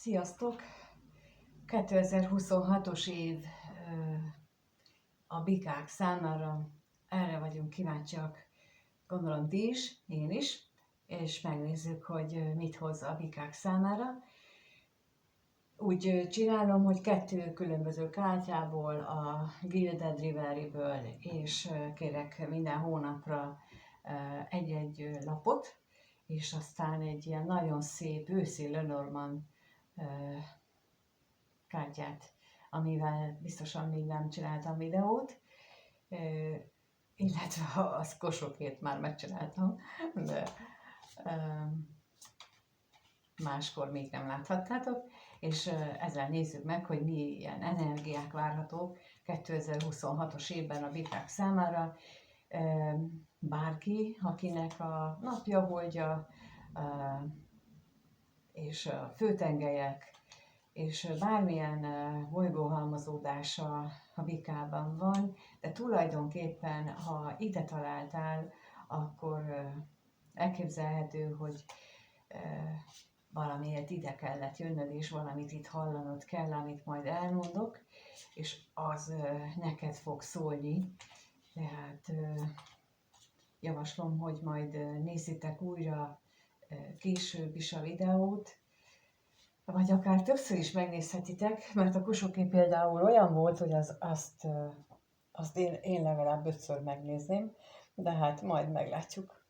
Sziasztok! 2026-os év a bikák számára, erre vagyunk kíváncsiak, gondolom ti is, én is, és megnézzük, hogy mit hoz a bikák számára. Úgy csinálom, hogy 2 különböző kártyából, a Gilded Riveriből, és kérek minden hónapra egy-egy lapot, és aztán egy ilyen nagyon szép őszi Lenormand kártyát, amivel biztosan még nem csináltam videót, illetve az kosokét már megcsináltam, de máskor még nem láthattátok, és ezzel nézzük meg, hogy milyen energiák várhatók 2026-os évben a bikák számára. Bárki, akinek a napja, holdja és a főtengelyek, és bármilyen bolygóhalmozódása a bikában van, de tulajdonképpen, ha ide találtál, akkor elképzelhető, hogy valamiért ide kellett jönnöd, és valamit itt hallanod kell, amit majd elmondok, és az neked fog szólni. Tehát javaslom, hogy majd nézzétek újra később is a videót, vagy akár többször is megnézhetitek, mert a kosoké például olyan volt, hogy azt én legalább 5-ször megnézném, de hát majd meglátjuk,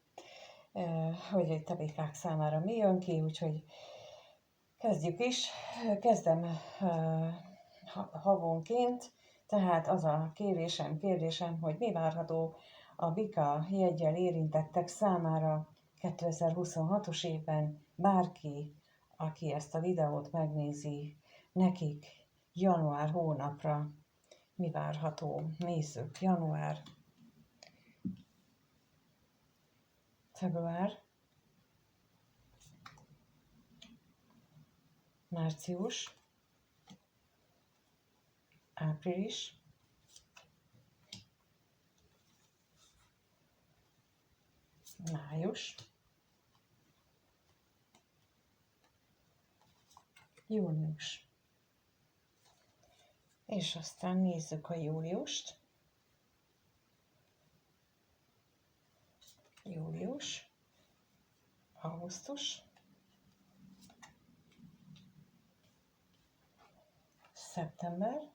hogy egy bikák számára mi jön ki, úgyhogy kezdjük is. Kezdem havonként, tehát az a kérdésem, hogy mi várható a bika jeggyel érintettek számára 2026-os évben, bárki, aki ezt a videót megnézi, nekik január hónapra mi várható. Nézzük, január, február, március, április, május, június. És aztán nézzük a júliust. Július, augusztus, szeptember,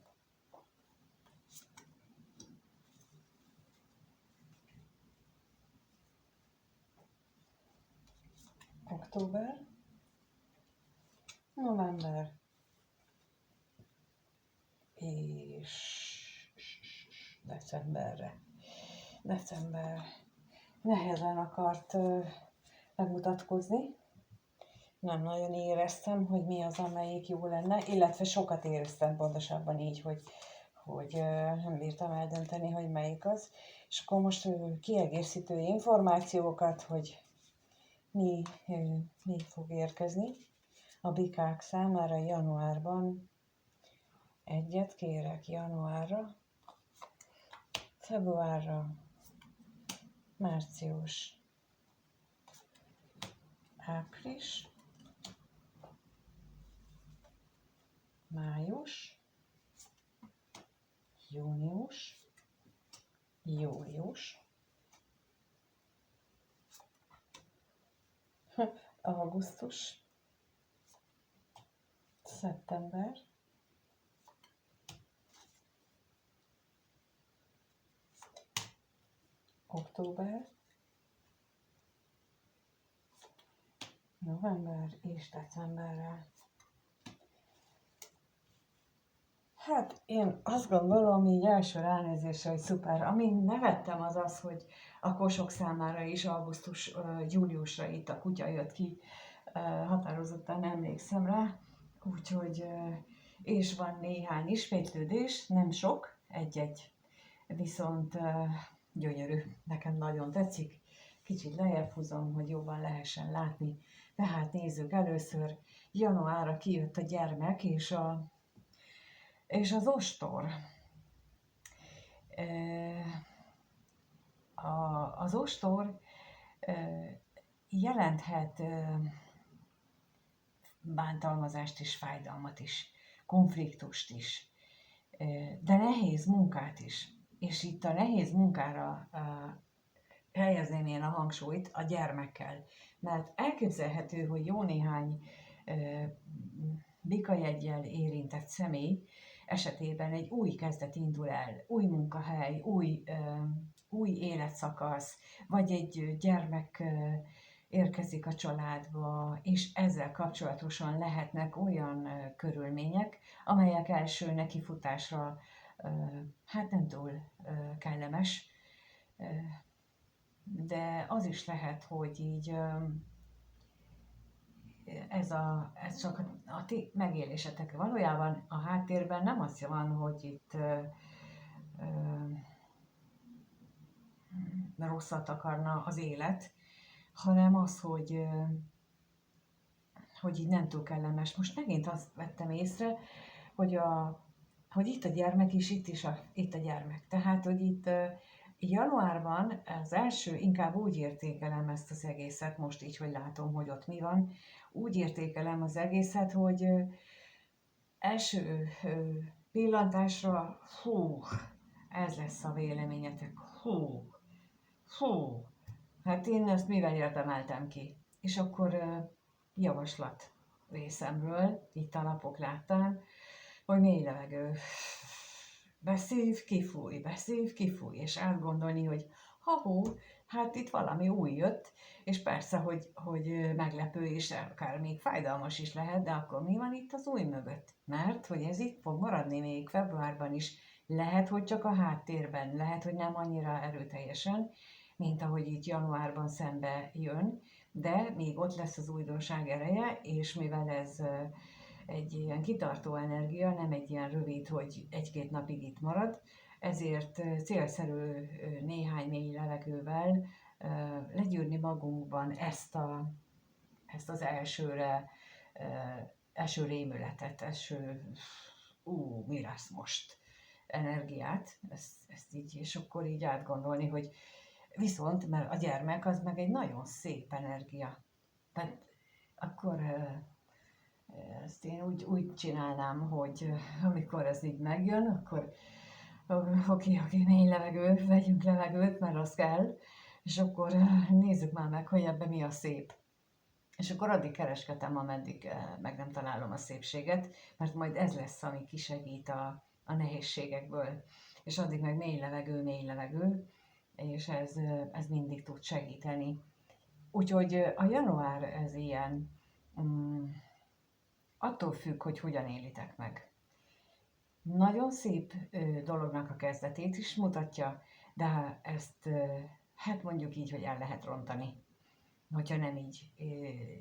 október, november, és decemberre. December nehezen akart megmutatkozni. Nem nagyon éreztem, hogy mi az, amelyik jó lenne, illetve sokat éreztem pontosabban így, hogy nem bírtam eldönteni, hogy melyik az. És akkor most kiegészítő információkat, hogy mi fog érkezni a bikák számára januárban. Egyet kérek januárra, februárra, március, április, május, június, július, augusztus, szeptember, október, november és decemberre. Hát én azt gondolom így első ránézésre, hogy szuper. Amin nevettem az az, hogy a kosok számára is augusztus-júliusra itt a kutya jött ki, határozottan emlékszem rá, úgyhogy, és van néhány ismétlődés, nem sok, egy-egy, viszont gyönyörű, nekem nagyon tetszik. Kicsit lejjebb húzom, hogy jobban lehessen látni. Tehát nézzük először, januárra kijött a gyermek és az ostor. Az ostor jelenthet bántalmazást és fájdalmat is, konfliktust is, de nehéz munkát is. És itt a nehéz munkára helyezném én a hangsúlyt a gyermekkel. Mert elképzelhető, hogy jó néhány bikajeggyel érintett személy esetében egy új kezdet indul el, új munkahely, új életszakasz, vagy egy gyermek érkezik a családba, és ezzel kapcsolatosan lehetnek olyan körülmények, amelyek első nekifutásra hát nem túl kellemes, de az is lehet, hogy így ez csak a ti megélésetek. Valójában a háttérben nem az van, hogy itt rosszat akarna az élet, hanem az, hogy így nem túl kellemes. Most megint azt vettem észre, hogy itt a gyermek is, itt a gyermek. Tehát, hogy itt januárban az első, inkább úgy értékelem ezt az egészet, most így, hogy látom, hogy ott mi van, úgy értékelem az egészet, hogy első pillantásra, ez lesz a véleményetek, hát én ezt mivel érdemeltem ki. És akkor javaslat részemről, itt a napok láttán, hogy mély levegő, beszív, kifúj, és átgondolni, hogy hát itt valami új jött, és persze, hogy meglepő, és akár még fájdalmas is lehet, de akkor mi van itt az új mögött? Mert, hogy ez itt fog maradni még februárban is, lehet, hogy csak a háttérben, lehet, hogy nem annyira erőteljesen, mint ahogy itt januárban szembe jön, de még ott lesz az újdonság ereje, és mivel ez egy ilyen kitartó energia, nem egy ilyen rövid, hogy egy-két napig itt marad, ezért célszerű néhány mély levegővel legyűrni magunkban ezt az első rémületet, mi lesz most energiát, ezt így, és akkor így átgondolni, hogy viszont, mert a gyermek az meg egy nagyon szép energia. Tehát akkor ezt én úgy csinálnám, hogy amikor ez így megjön, akkor oké, mély levegő, vegyünk levegőt, mert az kell, és akkor nézzük már meg, hogy ebben mi a szép. És akkor addig kereskedem, ameddig meg nem találom a szépséget, mert majd ez lesz, ami kisegít a nehézségekből. És addig meg mély levegő, és ez mindig tud segíteni. Úgyhogy a január ez ilyen, attól függ, hogy hogyan élitek meg. Nagyon szép dolognak a kezdetét is mutatja, de ezt hát mondjuk így, hogy el lehet rontani, hogyha nem így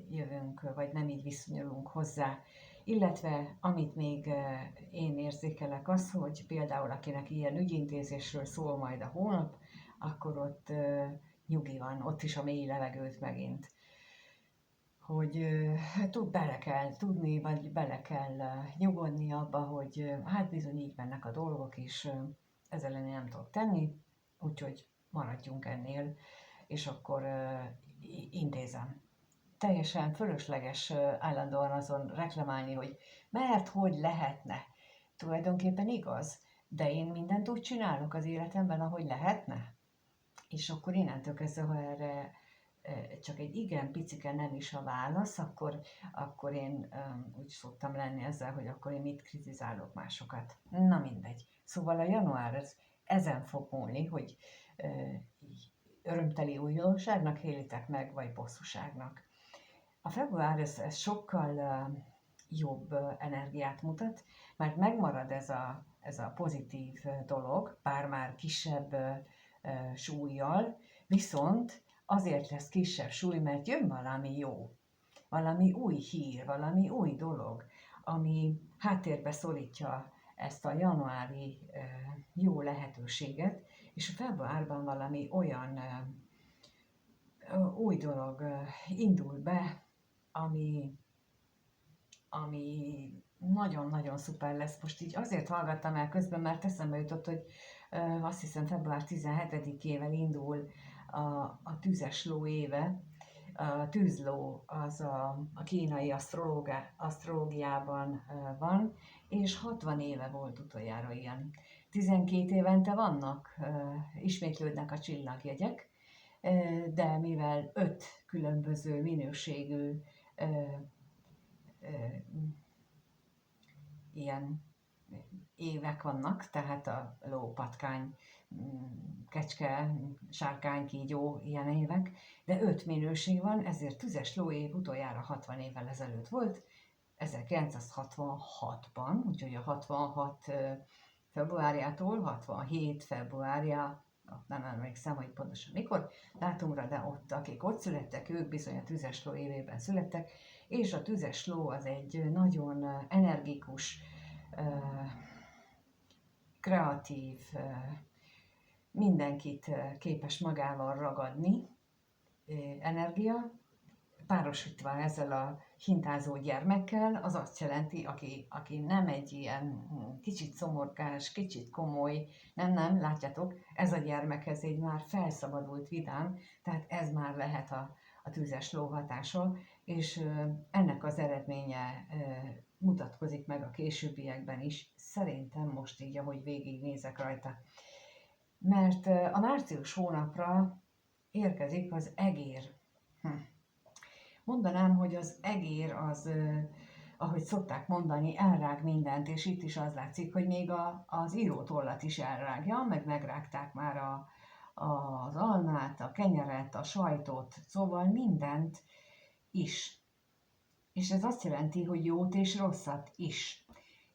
jövünk, vagy nem így viszonyulunk hozzá. Illetve amit még én érzékelek az, hogy például akinek ilyen ügyintézésről szól majd a hónap, akkor ott nyugi van, ott is a mély levegőt megint. Hogy bele kell tudni, vagy bele kell nyugodni abba, hogy hát bizony így mennek a dolgok, és ezzel én nem tudok tenni, úgyhogy maradjunk ennél, és akkor intézem. Teljesen fölösleges állandóan azon reklamálni, hogy mert hogy lehetne. Tulajdonképpen igaz, de én mindent úgy csinálok az életemben, ahogy lehetne. És akkor innentől kezdve, ha erre csak egy igen picike nem is a válasz, akkor én úgy szoktam lenni ezzel, hogy akkor én mit kritizálok másokat. Na mindegy. Szóval a január ezen fog múlni, hogy örömteli újdonságnak élitek meg, vagy bosszúságnak. A február ez sokkal jobb energiát mutat, mert megmarad ez a pozitív dolog, bár már kisebb súlyjal, viszont azért lesz kisebb súly, mert jön valami jó, valami új hír, valami új dolog, ami háttérbe szorítja ezt a januári jó lehetőséget, és a februárban valami olyan új dolog indul be, ami nagyon-nagyon szuper lesz. Most így azért hallgattam el közben, mert eszembe jutott, hogy azt hiszem február 17-ével indul a tüzes ló éve, A tűzló az a kínai asztrológiában van, és 60 éve volt utoljára ilyen. 12 évente vannak, ismétlődnek a csillagjegyek, de mivel 5 különböző minőségű ilyen évek vannak, tehát a ló, patkány, kecske, sárkány, kígyó, ilyen évek, de 5 minőség van, ezért tüzes lóév utoljára 60 évvel ezelőtt volt, 1966-ban, úgyhogy a 66 februárjától 67 februárja, nem emlékszem, hogy pontosan mikor, dátumra, de ott, akik ott születtek, ők bizony a tüzes ló évében születtek, és a tüzes ló az egy nagyon energikus, kreatív, mindenkit képes magával ragadni energia, párosítva ezzel a hintázó gyermekkel, az azt jelenti, aki nem egy ilyen kicsit szomorkás, kicsit komoly, nem, látjátok, ez a gyermek, ez egy már felszabadult vidám, tehát ez már lehet a tüzes ló hatása, és ennek az eredménye mutatkozik meg a későbbiekben is, szerintem most így, ahogy végignézek rajta. Mert a március hónapra érkezik az egér. Mondanám, hogy az egér az, ahogy szokták mondani, elrág mindent, és itt is az látszik, hogy még az írótollat is elrágja, meg megrágták már az almát, a kenyeret, a sajtot, szóval mindent is. És ez azt jelenti, hogy jót és rosszat is.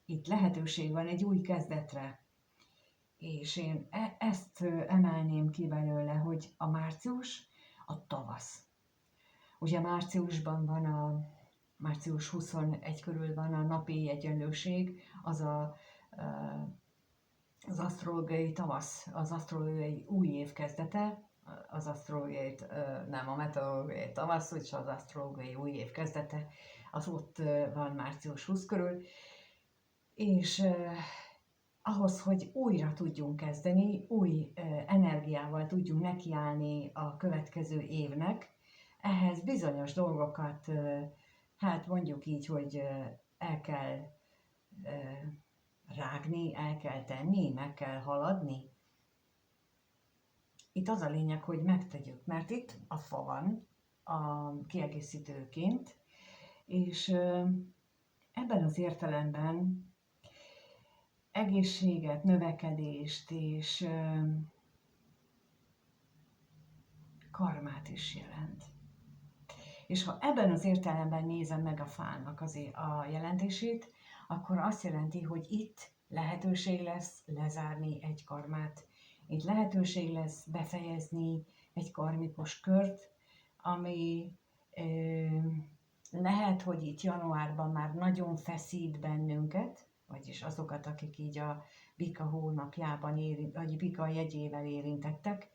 Itt lehetőség van egy új kezdetre. És én ezt emelném ki belőle, hogy a március, a tavasz. Ugye márciusban van március 21 körül van a napi egyenlőség, az az asztrológiai tavasz, az asztrológiai új év kezdete, az asztrológiai, nem a meteorológiai tavasz, úgyis az asztrológiai új év kezdete, az ott van március 20 körül, és ahhoz, hogy újra tudjunk kezdeni, új energiával tudjunk nekiállni a következő évnek, ehhez bizonyos dolgokat, hát mondjuk így, hogy el kell rágni, el kell tenni, meg kell haladni. Itt az a lényeg, hogy megtegyük, mert itt a fa van a kiegészítőként, és ebben az értelemben egészséget, növekedést és karmát is jelent. És ha ebben az értelemben nézem meg a fának a jelentését, akkor azt jelenti, hogy itt lehetőség lesz lezárni egy karmát, itt lehetőség lesz befejezni egy karmikus kört, ami lehet, hogy itt januárban már nagyon feszít bennünket, vagyis azokat, akik így a bika hónapjában, vagy bika jegyével érintettek,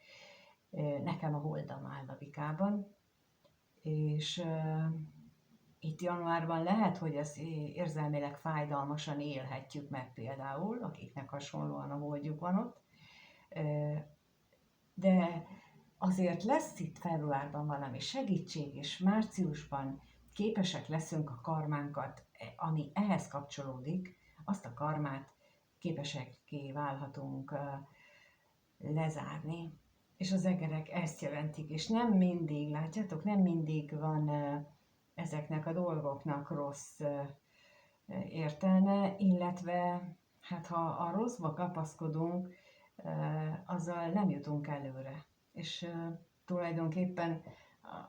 nekem a holdam áll a bikában, és itt januárban lehet, hogy ezt érzelmileg fájdalmasan élhetjük meg például, akiknek hasonlóan a holdjuk van ott, de azért lesz itt februárban valami segítség, és márciusban képesek leszünk a karmánkat, ami ehhez kapcsolódik, azt a karmát képesekké válhatunk lezárni. És az egerek ezt jelentik, és nem mindig, látjátok, nem mindig van ezeknek a dolgoknak rossz értelme, illetve hát ha a rosszba kapaszkodunk, azzal nem jutunk előre. És tulajdonképpen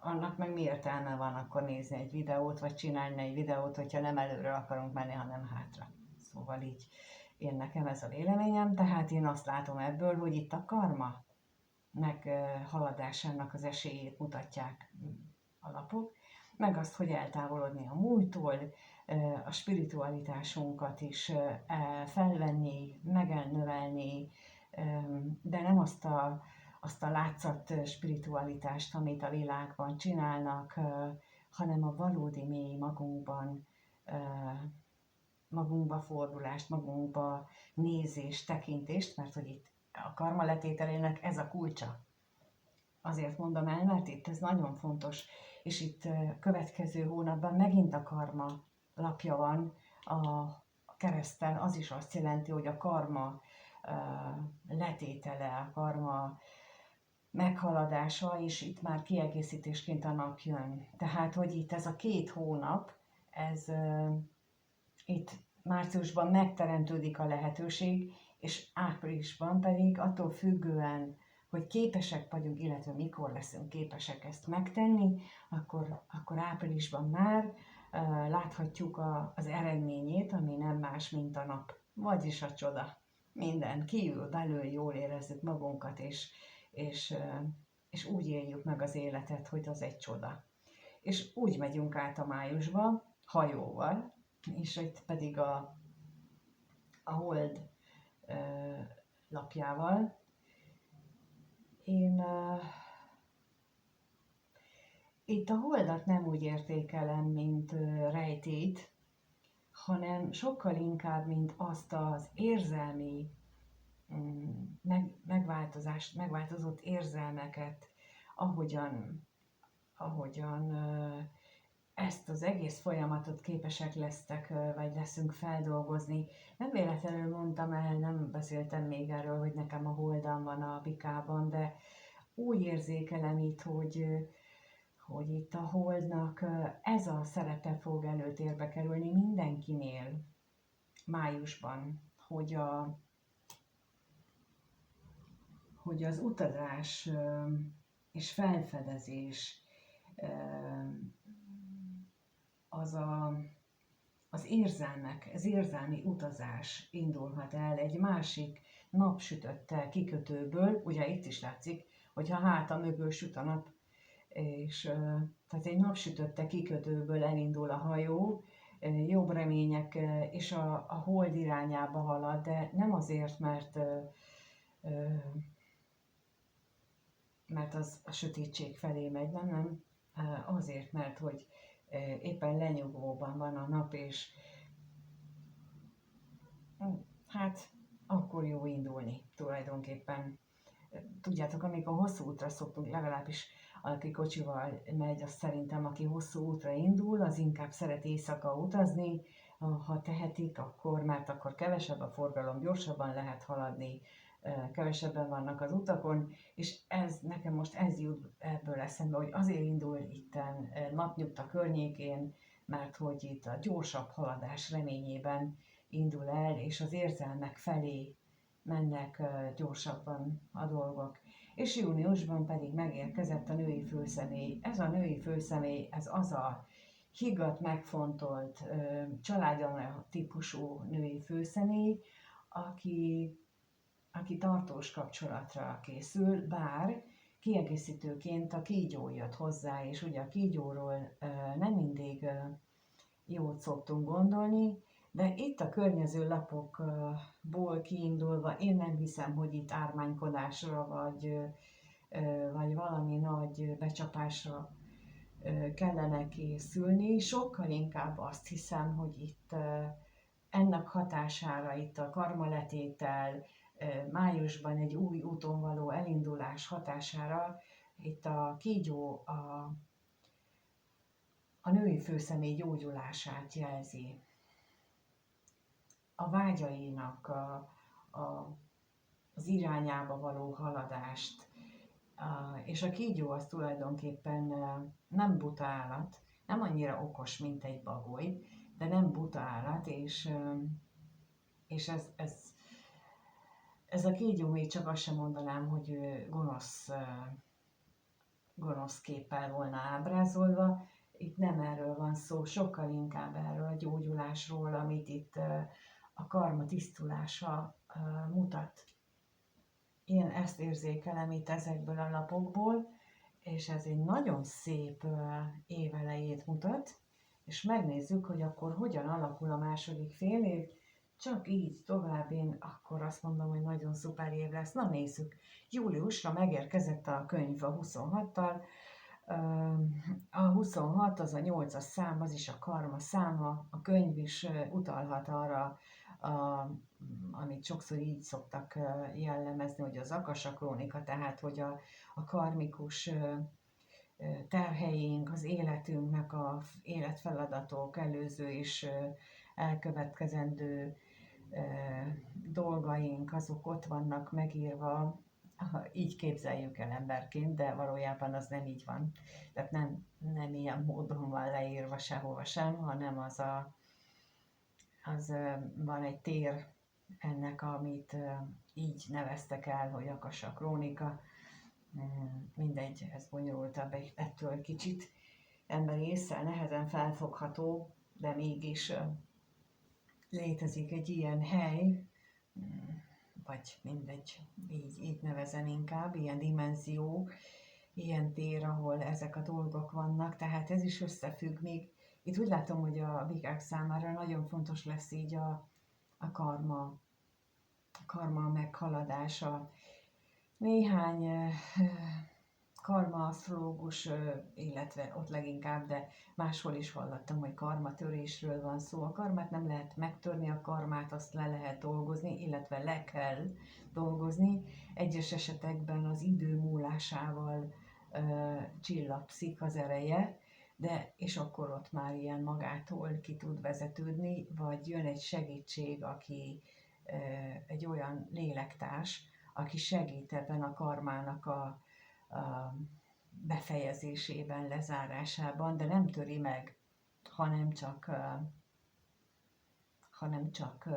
annak meg mi értelme van akkor nézni egy videót, vagy csinálni egy videót, hogyha nem előre akarunk menni, hanem hátra. Szóval így nekem ez a véleményem, tehát én azt látom ebből, hogy itt a karma meghaladásának az esélyét mutatják a lapok, meg azt, hogy eltávolodni a múlttól, a spiritualitásunkat is felvenni, megnövelni, de nem azt a látszat spiritualitást, amit a világban csinálnak, hanem a valódi mély magunkba fordulást, magunkba nézést, tekintést, mert hogy itt a karma letételének ez a kulcsa. azért mondom el, mert itt ez nagyon fontos, és itt következő hónapban megint a karma lapja van a kereszten, az is azt jelenti, hogy a karma letétele, a karma meghaladása, és itt már kiegészítésként a nap jön. Tehát, hogy itt ez a 2 hónap, ez itt márciusban megteremtődik a lehetőség, és áprilisban pedig attól függően, hogy képesek vagyunk, illetve mikor leszünk képesek ezt megtenni, akkor áprilisban már láthatjuk az eredményét, ami nem más, mint a nap, vagyis a csoda. Minden kívül, belül jól érezzük magunkat, és úgy éljük meg az életet, hogy az egy csoda. És úgy megyünk át a májusba, hajóval, és itt pedig a hold lapjával. Én itt a holdat nem úgy értékelem, mint rejtélyt, hanem sokkal inkább, mint azt az érzelmi megváltozott érzelmeket, ahogyan ezt az egész folyamatot képesek lesztek, vagy leszünk feldolgozni. Nem véletlenül mondtam el, nem beszéltem még erről, hogy nekem a holdam van a bikában, de úgy érzékelem itt, hogy itt a holdnak ez a szerepe fog előtérbe kerülni mindenkinél májusban, hogy az utazás és felfedezés az érzelmek, az érzelmi utazás indulhat el egy másik napsütötte kikötőből, ugye itt is látszik, hogyha háta mögül süt a nap, és tehát egy napsütötte kikötőből elindul a hajó, jobb remények, és a hold irányába halad, de nem azért, mert az a sötétség felé megy, nem, azért, mert hogy éppen lenyugvóban van a nap, és hát akkor jó indulni tulajdonképpen. Tudjátok, amikor hosszú útra szoktunk, legalábbis aki kocsival megy, az szerintem, aki hosszú útra indul, az inkább szeret éjszaka utazni, ha tehetik, mert akkor kevesebb a forgalom, gyorsabban lehet haladni, kevesebben vannak az utakon, és nekem most ez jut ebből eszembe, hogy azért indul itten napnyugta környékén, mert hogy itt a gyorsabb haladás reményében indul el, és az érzelmek felé mennek gyorsabban a dolgok. És júniusban pedig megérkezett a női főszemély. Ez a női főszemély, ez az a higgadt, megfontolt, családanya típusú női főszemély, aki tartós kapcsolatra készül, bár kiegészítőként a kígyó jött hozzá, és ugye a kígyóról nem mindig jót szoktunk gondolni, de itt a környező lapokból kiindulva én nem hiszem, hogy itt ármánykodásra vagy valami nagy becsapásra kellene készülni. Sokkal inkább azt hiszem, hogy itt ennek hatására, itt a karmaletétel, májusban egy új úton való elindulás hatására, itt a kígyó a női főszemély gyógyulását jelzi. A vágyainak az irányába való haladást. És a kígyó az tulajdonképpen nem buta állat, nem annyira okos, mint egy bagoly, de nem buta állat, és ez a kígyó még csak azt sem mondanám, hogy ő gonosz képpel volna ábrázolva. Itt nem erről van szó, sokkal inkább erről a gyógyulásról, amit itt a karma tisztulása mutat. Én ezt érzékelem itt ezekből a lapokból, és ez egy nagyon szép évelejét mutat, és megnézzük, hogy akkor hogyan alakul a második fél év. Csak így tovább én akkor azt mondom, hogy nagyon szuper év lesz. Na nézzük, júliusra megérkezett a könyv a 26-tal. A 26 az a 8-as szám, az is a karma száma, a könyv is utalhat arra amit sokszor így szoktak jellemezni, hogy az akasa krónika, tehát hogy a karmikus terheink, az életünknek a életfeladatok, előző és elkövetkezendő dolgaink, azok ott vannak megírva, így képzeljük el emberként, de valójában az nem így van. Tehát nem ilyen módon van leírva sehova sem, hanem van egy tér ennek, amit így neveztek el, hogy akasa krónika. Mindegy, ez bonyolultabb ettől kicsit. Emberi ésszel nehezen felfogható, de mégis létezik egy ilyen hely, vagy mindegy, így nevezem inkább, ilyen dimenzió, ilyen tér, ahol ezek a dolgok vannak, tehát ez is összefügg még. Itt úgy látom, hogy a vikák számára nagyon fontos lesz így a karma meghaladása. Néhány karma-asztrológus, illetve ott leginkább, de máshol is hallottam, hogy karmatörésről van szó. A karmát nem lehet megtörni, a karmát azt le lehet dolgozni, illetve le kell dolgozni. Egyes esetekben az idő múlásával csillapszik az ereje, és akkor ott már ilyen magától ki tud vezetődni, vagy jön egy segítség, aki egy olyan lélektárs, aki segít ebben a karmának a befejezésében, lezárásában, de nem töri meg, hanem csak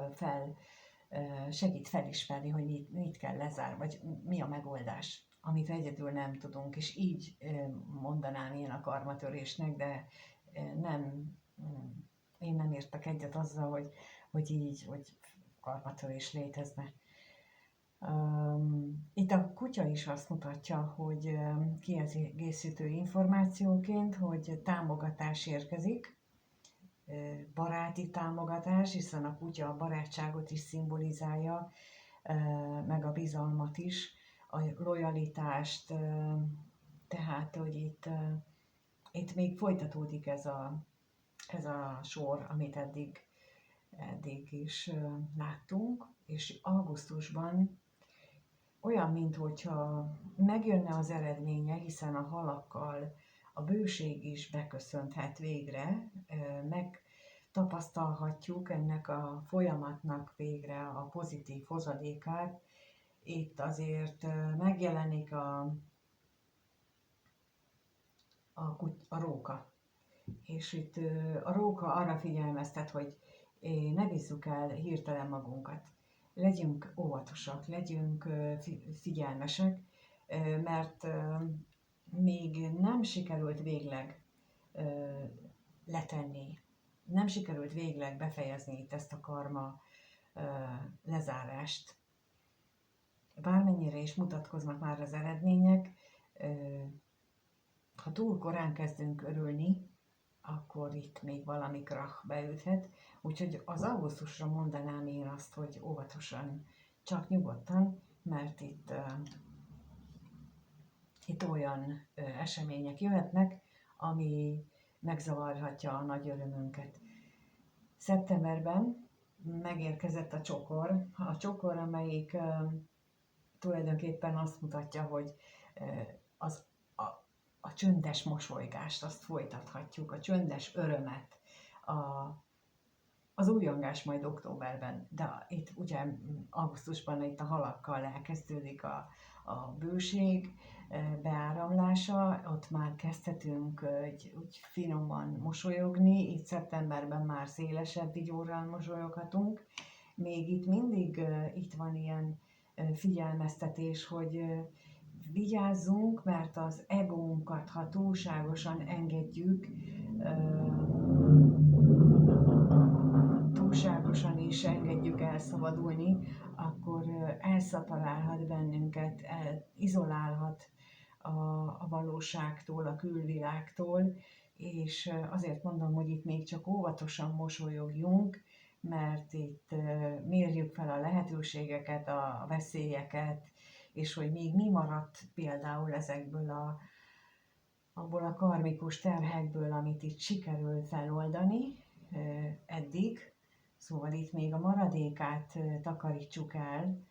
segít felismerni, hogy mit kell lezárni, vagy mi a megoldás, amit egyedül nem tudunk, és így mondanám én a karmatörésnek, de én nem értek egyet azzal, hogy karmatörés létezne. Itt a kutya is azt mutatja, hogy kiegészítő információként, hogy támogatás érkezik, baráti támogatás, hiszen a kutya a barátságot is szimbolizálja, meg a bizalmat is, a lojalitást, tehát, hogy itt még folytatódik ez a sor, amit eddig is láttunk, és augusztusban olyan, minthogyha megjönne az eredménye, hiszen a halakkal a bőség is beköszönthet végre, megtapasztalhatjuk ennek a folyamatnak végre a pozitív hozadékát. Itt azért megjelenik a róka. És itt a róka arra figyelmeztet, hogy ne bízzuk el hirtelen magunkat. Legyünk óvatosak, legyünk figyelmesek, mert még nem sikerült végleg letenni, nem sikerült végleg befejezni itt ezt a karma lezárást. Bármennyire is mutatkoznak már az eredmények, ha túl korán kezdünk örülni, akkor itt még valami krach beüthet. Úgyhogy az augusztusra mondanám én azt, hogy óvatosan, csak nyugodtan, mert itt olyan események jöhetnek, ami megzavarhatja a nagy örömünket. Szeptemberben megérkezett a csokor, amelyik tulajdonképpen azt mutatja, hogy a csöndes mosolygást azt folytathatjuk, a csöndes örömet, az újongás majd októberben, de itt ugye augusztusban itt a halakkal elkezdődik a bőség beáramlása, ott már kezdhetünk úgy finoman mosolyogni, itt szeptemberben már szélesebb vigyorral mosolyoghatunk, még itt mindig itt van ilyen figyelmeztetés, hogy vigyázzunk, mert az egónkat, ha túlságosan engedjük, túlságosan is engedjük elszabadulni, akkor elszaporálhat bennünket, izolálhat a valóságtól, a külvilágtól, és azért mondom, hogy itt még csak óvatosan mosolyogjunk, mert itt mérjük fel a lehetőségeket, a veszélyeket, és hogy még mi maradt például ezekből abból a karmikus terhekből, amit itt sikerül feloldani eddig, Szóval itt még a maradékát takarítsuk el.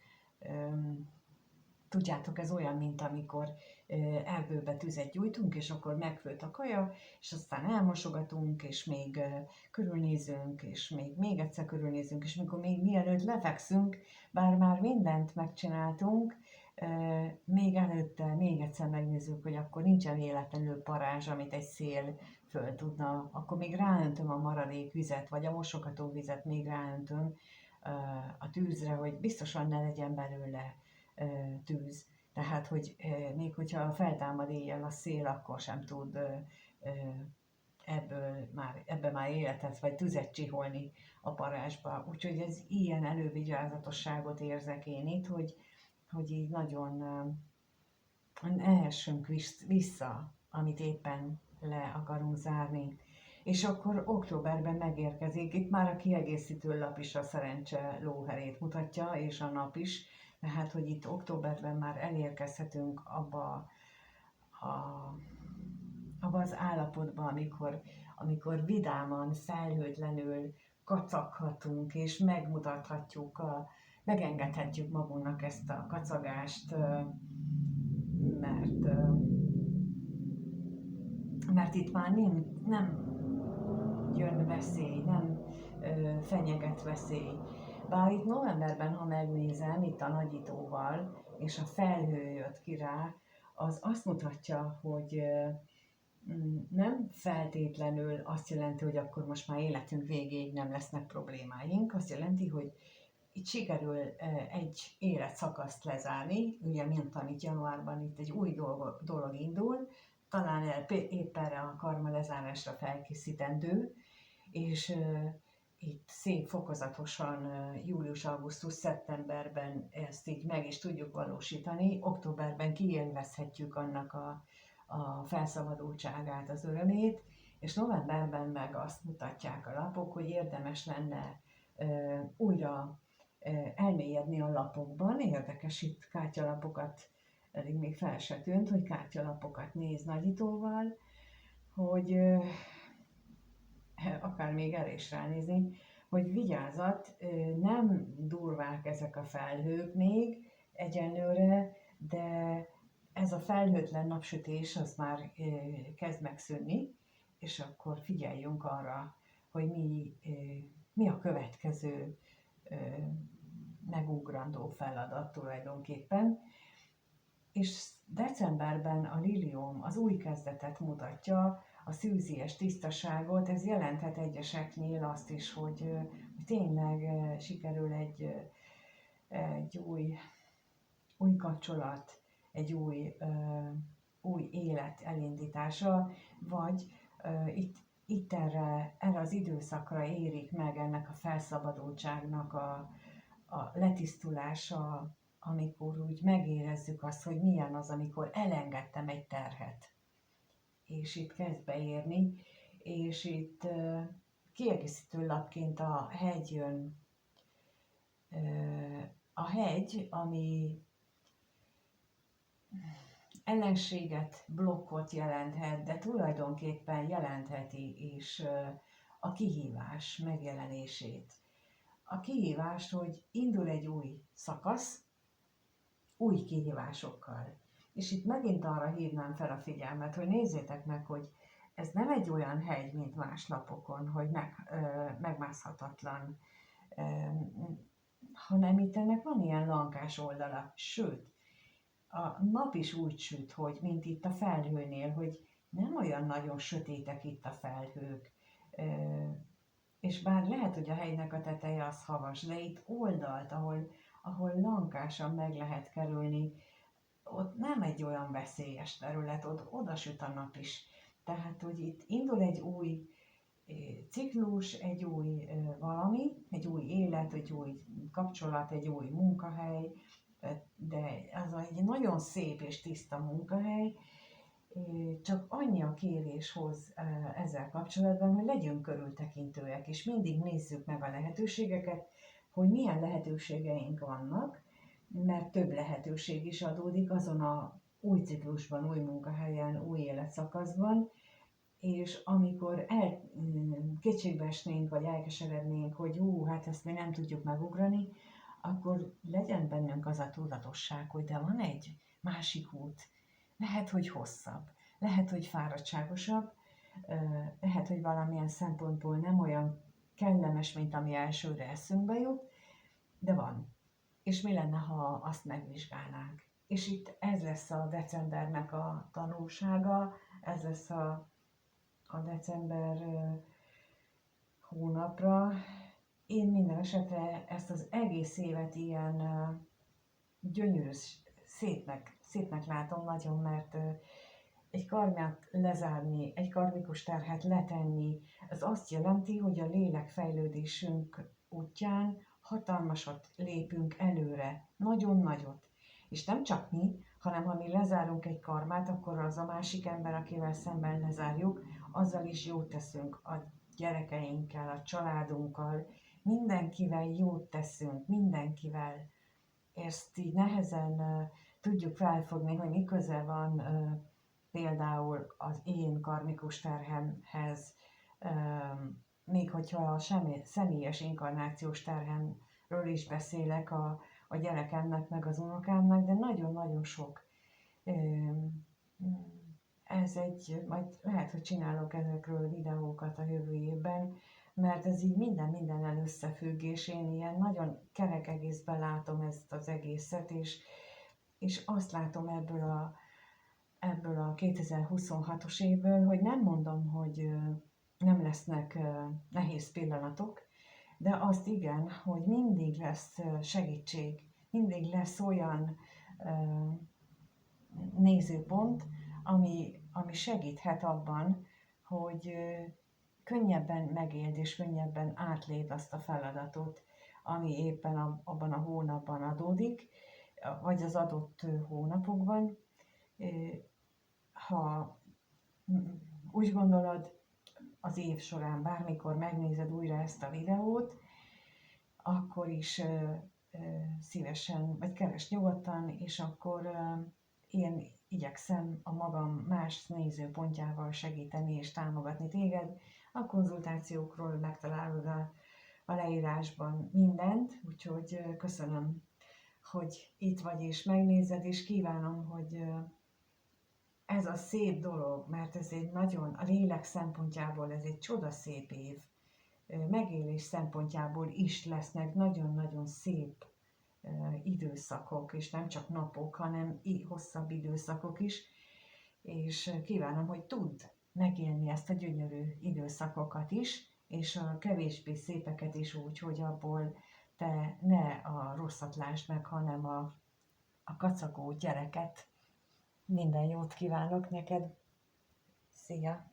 Tudjátok, ez olyan, mint amikor erdőbe tüzet gyújtunk, és akkor megfőtt a kaja, és aztán elmosogatunk, és még körülnézünk, és még egyszer körülnézünk, és mikor még mielőtt lefekszünk, bár már mindent megcsináltunk, még előtte még egyszer megnézzük, hogy akkor nincsen véletlenül parázs, amit egy szél föl tudna, akkor még ráöntöm a maradék vizet, vagy a mosogató vizet még ráöntöm a tűzre, hogy biztosan ne legyen belőle tűz. Tehát, hogy még hogyha feltámad éjjel a szél, akkor sem tud ebbe már életet vagy tüzet csiholni a parázsba. Úgyhogy ez ilyen elővigyázatosságot érzek én itt, hogy így nagyon ehessünk vissza, amit éppen le akarunk zárni. És akkor októberben megérkezik, itt már a kiegészítő lap is a szerencse lóherét mutatja, és a nap is, tehát, hogy itt októberben már elérkezhetünk abba az állapotba, amikor vidáman, felhőtlenül kacaghatunk, és megmutathatjuk, megengedhetjük magunknak ezt a kacagást, mert itt már nem jön veszély, nem fenyeget veszély. Bár itt novemberben, ha megnézem, itt a nagyítóval, és a felhő jött ki rá, az azt mutatja, hogy nem feltétlenül azt jelenti, hogy akkor most már életünk végéig nem lesznek problémáink, azt jelenti, hogy itt sikerül egy életszakaszt lezárni, ugye mint amit januárban itt egy új dolog indul, talán épp erre a karma lezárásra felkészítendő, és itt szép fokozatosan július, augusztus, szeptemberben ezt így meg is tudjuk valósítani, októberben kiélvezhetjük annak a felszabadultságát, az örömét, és novemberben meg azt mutatják a lapok, hogy érdemes lenne újra elmélyedni a lapokban. Érdekes, itt kártyalapokat, eddig még fel se tűnt, hogy kártyalapokat néz nagyítóval, hogy akár még el is ránézni, hogy vigyázat, nem durvák ezek a felhők még egyenlőre, de ez a felhőtlen napsütés az már kezd megszűnni, és akkor figyeljünk arra, hogy mi a következő megugrandó feladat tulajdonképpen. És decemberben a lilium az új kezdetet mutatja, a szűzies tisztaságot, ez jelenthet egyeseknél azt is, hogy tényleg sikerül egy új kapcsolat, egy új élet elindítása, vagy itt erre az időszakra érik meg ennek a felszabadultságnak a letisztulása, amikor úgy megérezzük azt, hogy milyen az, amikor elengedtem egy terhet. És itt kezd beérni, és itt kiegészítő lapként a hegy jön. A hegy, ami ellenséget, blokkot jelenthet, de tulajdonképpen jelentheti is a kihívás megjelenését. A kihívást, hogy indul egy új szakasz, új kihívásokkal. És itt megint arra hívnám fel a figyelmet, hogy nézzétek meg, hogy ez nem egy olyan hegy, mint más lapokon, hogy megmászhatatlan, hanem itt ennek van ilyen lankás oldala. Sőt, a nap is úgy süt, hogy mint itt a felhőnél, hogy nem olyan nagyon sötétek itt a felhők, és bár lehet, hogy a hegynek a teteje az havas, de itt oldalt, ahol lankásan meg lehet kerülni, ott nem egy olyan veszélyes terület, ott oda süt a nap is. Tehát, hogy itt indul egy új ciklus, egy új valami, egy új élet, egy új kapcsolat, egy új munkahely, de az egy nagyon szép és tiszta munkahely, csak annyi a kéréshoz ezzel kapcsolatban, hogy legyünk körültekintőek, és mindig nézzük meg a lehetőségeket, hogy milyen lehetőségeink vannak, mert több lehetőség is adódik azon a új ciklusban, új munkahelyen, új életszakaszban, és amikor kétségbeesnénk, vagy elkeserednénk, hogy hát ezt mi nem tudjuk megugrani, akkor legyen bennünk az a tudatosság, hogy de van egy másik út. Lehet, hogy hosszabb, lehet, hogy fáradtságosabb, lehet, hogy valamilyen szempontból nem olyan kellemes, mint ami elsőre eszünkbe jut, de van. És mi lenne, ha azt megvizsgálnánk? És itt ez lesz a decembernek a tanulsága, ez lesz a december hónapra. Én minden esetre ezt az egész évet ilyen gyönyörű, szépnek látom nagyon, mert egy karmát lezárni, egy karmikus terhet letenni, ez azt jelenti, hogy a lélek fejlődésünk útján hatalmasat lépünk előre, nagyon nagyot. És nem csak mi, hanem ha mi lezárunk egy karmát, akkor az a másik ember, akivel szemben lezárjuk, azzal is jót teszünk a gyerekeinkkel, a családunkkal, mindenkivel jót teszünk, mindenkivel. Ezt így nehezen tudjuk felfogni, hogy mi köze van például az én karmikus terhemhez, még hogyha a személyes inkarnációs terhemről is beszélek a gyerekemnek, meg az unokámnak, de nagyon-nagyon sok. Ez majd lehet, hogy csinálok ezekről videókat a jövő évben, mert ez így mindennel összefügg, és én ilyen nagyon kerek egészben látom ezt az egészet, és azt látom ebből a 2026-os évből, hogy nem mondom, hogy nem lesznek nehéz pillanatok, de azt igen, hogy mindig lesz segítség, mindig lesz olyan nézőpont, ami segíthet abban, hogy könnyebben megéld és könnyebben átléd azt a feladatot, ami éppen abban a hónapban adódik, vagy az adott hónapokban. Ha úgy gondolod, az év során bármikor megnézed újra ezt a videót, akkor is szívesen, vagy keresd nyugodtan, és akkor én igyekszem a magam más nézőpontjával segíteni és támogatni téged. A konzultációkról megtalálod a leírásban mindent, úgyhogy köszönöm, hogy itt vagy és megnézed, és kívánom, hogy ez a szép dolog, mert ez egy nagyon, a lélek szempontjából ez egy csodaszép év, megélés szempontjából is lesznek nagyon-nagyon szép időszakok, és nem csak napok, hanem hosszabb időszakok is, és kívánom, hogy tudd megélni ezt a gyönyörű időszakokat is, és a kevésbé szépeket is úgy, hogy abból te ne a rosszat lásd meg, hanem a kacagó gyereket. Minden jót kívánok neked! Szia!